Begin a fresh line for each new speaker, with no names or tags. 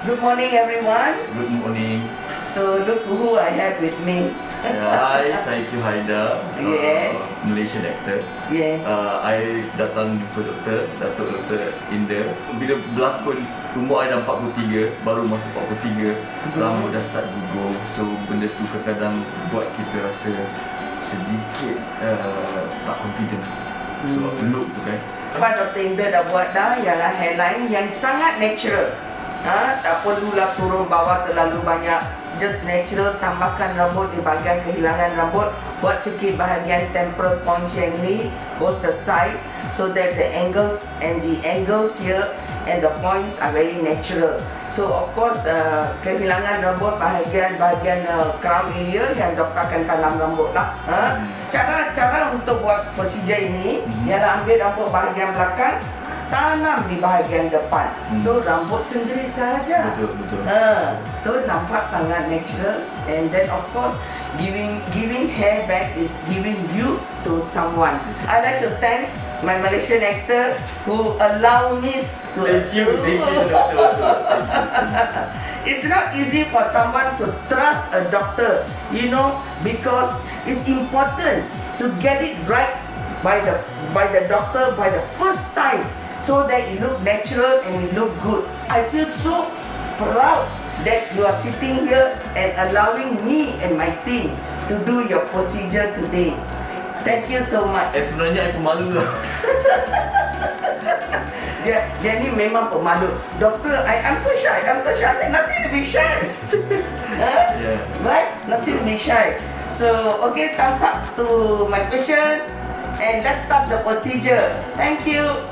Good morning, everyone.
Good morning.
So look who I have with me.
Hi, saya Haidar.
Yes.
Malaysian Actor.
Yes.
I datang jumpa Datuk Dr Inder. Bila berlakon, umur I dah 43, baru masuk 43. Rambut dah start gugur. So benda tu kadang-kadang buat kita rasa sedikit tak confident. So look tu kan.
Apa Dr. Inder dah buat dah ialah hairline yang sangat natural. Tak perlulah turun bawah terlalu banyak. Just natural, tambahkan rambut di bahagian kehilangan rambut. Buat sikit bahagian temporal points yang ni, both the side, so that the angles here and the points are very natural. So of course, kehilangan rambut bahagian crown area yang doktor akan tanam rambut lah. Cara untuk buat procedure ini ialah ambil rambut bahagian belakang, tanam di bahagian depan. So rambut sendiri sahaja.
Betul.
So nampak sangat natural. And then of course giving hair back is giving youth to someone. I like to thank my Malaysian actor who allow me to.
Thank you, Doctor.
It's not easy for someone to trust a doctor, because it's important to get it right by the doctor by the first time, so that it look natural and it look good. I feel so proud that you are sitting here and allowing me and my team to do your procedure today. Thank you so much.
Sebenarnya I pemalu lah.
Dia ni memang pemalu. Doktor, I'm so shy. I said, nothing to be shy.
Yeah.
Right? Nothing to be shy. So, okay, thumbs up to my patient. And let's start the procedure. Thank you.